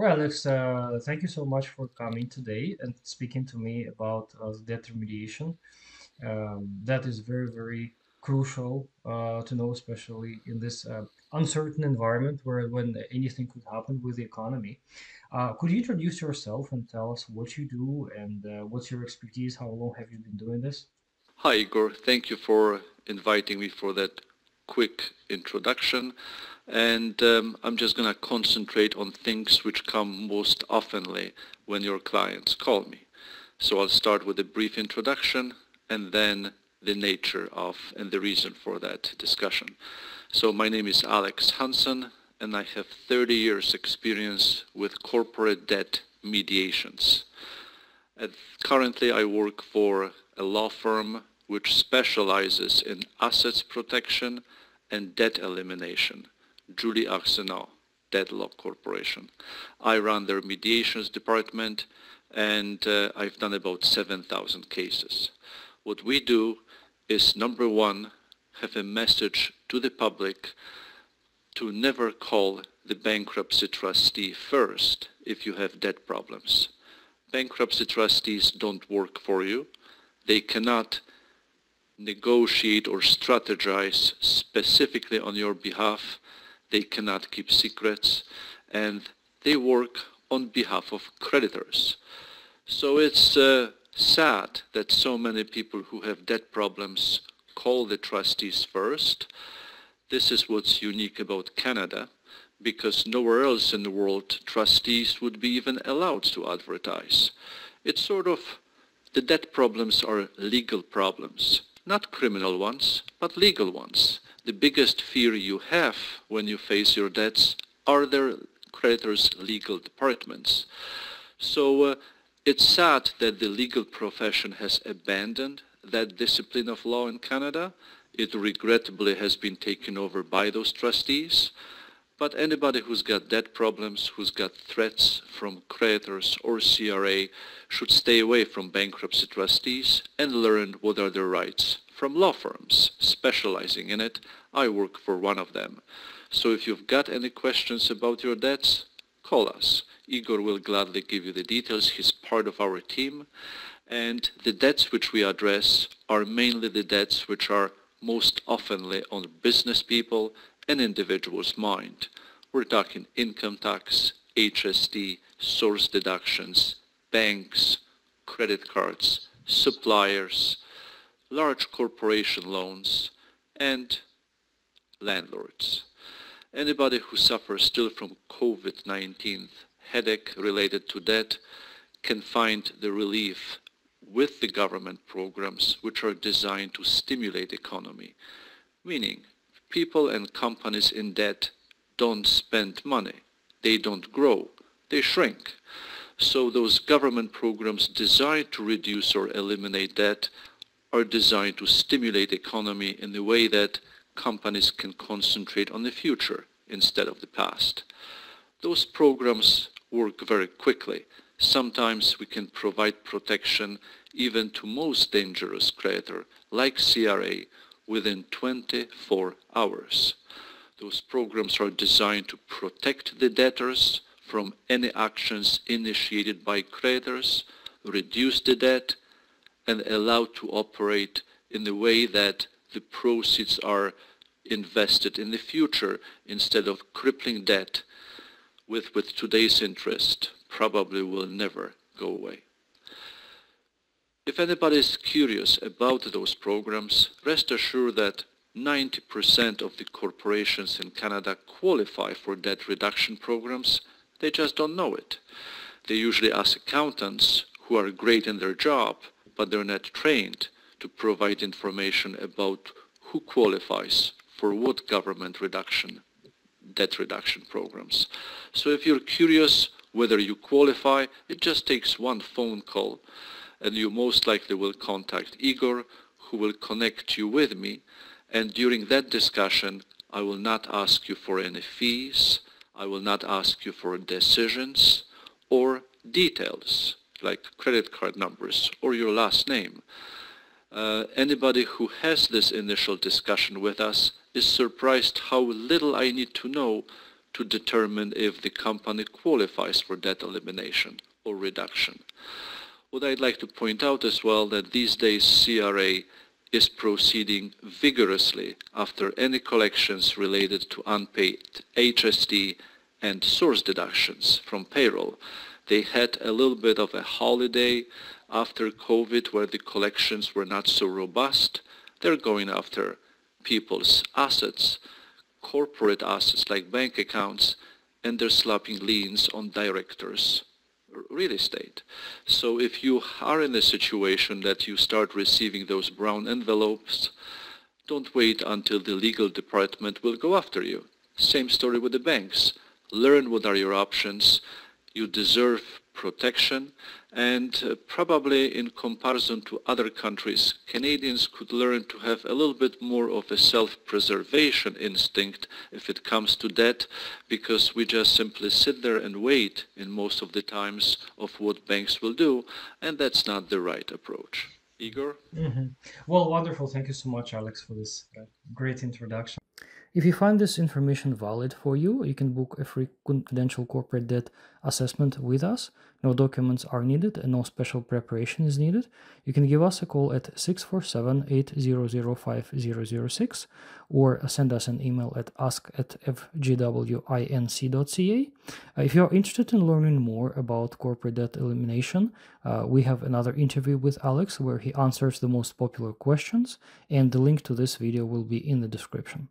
Well, Alex, thank you so much for coming today and speaking to me about debt remediation. That is very, very crucial to know, especially in this uncertain environment where when anything could happen with the economy. Could you introduce yourself and tell us what you do and what's your expertise? How long have you been doing this? Hi, Igor. Thank you for inviting me for that quick introduction. And I'm just going to concentrate on things which come most oftenly when your clients call me. So I'll start with a brief introduction and then the nature of and the reason for that discussion. So my name is Alex Hansen, and I have 30 years experience with corporate debt mediations. And currently I work for a law firm which specializes in assets protection and debt elimination, Julie Arsenault, Deadlock Corporation. I run their mediations department, and I've done about 7,000 cases. What we do is, number one, have a message to the public to never call the bankruptcy trustee first if you have debt problems. Bankruptcy trustees don't work for you. They cannot negotiate or strategize specifically on your behalf. They cannot keep secrets, and they work on behalf of creditors. So it's sad that so many people who have debt problems call the trustees first. This is what's unique about Canada, because nowhere else in the world trustees would be even allowed to advertise. It's sort of, the debt problems are legal problems, not criminal ones, but legal ones. The biggest fear you have when you face your debts are their creditors' legal departments. So it's sad that the legal profession has abandoned that discipline of law in Canada. It regrettably has been taken over by those trustees. But anybody who's got debt problems, who's got threats from creditors or CRA, should stay away from bankruptcy trustees and learn what are their rights from law firms specializing in it. I work for one of them. So if you've got any questions about your debts, call us. Igor will gladly give you the details. He's part of our team. And the debts which we address are mainly the debts which are most oftenly on business people and individuals' mind. We're talking income tax, HST, source deductions, banks, credit cards, suppliers, large corporation loans, and landlords. Anybody who suffers still from COVID-19 headache related to debt can find the relief with the government programs which are designed to stimulate economy, meaning people and companies in debt don't spend money, they don't grow, they shrink. So those government programs designed to reduce or eliminate debt are designed to stimulate economy in the way that companies can concentrate on the future instead of the past. Those programs work very quickly. Sometimes we can provide protection even to most dangerous creditor, like CRA, within 24 hours. Those programs are designed to protect the debtors from any actions initiated by creditors, reduce the debt, and allow to operate in the way that the proceeds are invested in the future instead of crippling debt with today's interest probably will never go away. If anybody is curious about those programs, rest assured that 90% of the corporations in Canada qualify for debt reduction programs. They just don't know it. They usually ask accountants who are great in their job, but they're not trained to provide information about who qualifies for what government reduction, debt reduction programs. So if you're curious whether you qualify, it just takes one phone call, and you most likely will contact Igor, who will connect you with me. And during that discussion, I will not ask you for any fees, I will not ask you for decisions or details like credit card numbers or your last name. Anybody who has this initial discussion with us is surprised how little I need to know to determine if the company qualifies for debt elimination or reduction. What I'd like to point out as well that these days CRA is proceeding vigorously after any collections related to unpaid HST and source deductions from payroll. They had a little bit of a holiday after COVID where the collections were not so robust. They're going after people's assets, corporate assets like bank accounts, and they're slapping liens on directors' real estate. So if you are in a situation that you start receiving those brown envelopes, don't wait until the legal department will go after you. Same story with the banks. Learn what are your options. You deserve protection, and probably in comparison to other countries, Canadians could learn to have a little bit more of a self-preservation instinct if it comes to debt, because we just simply sit there and wait in most of the times of what banks will do, and that's not the right approach. Igor? Well, wonderful. Thank you so much, Alex, for this great introduction. If you find this information valid for you, you can book a free confidential corporate debt assessment with us. No documents are needed and no special preparation is needed. You can give us a call at 647-800-5006 or send us an email at ask@fgwinc.ca. If you are interested in learning more about corporate debt elimination, we have another interview with Alex where he answers the most popular questions, and the link to this video will be in the description.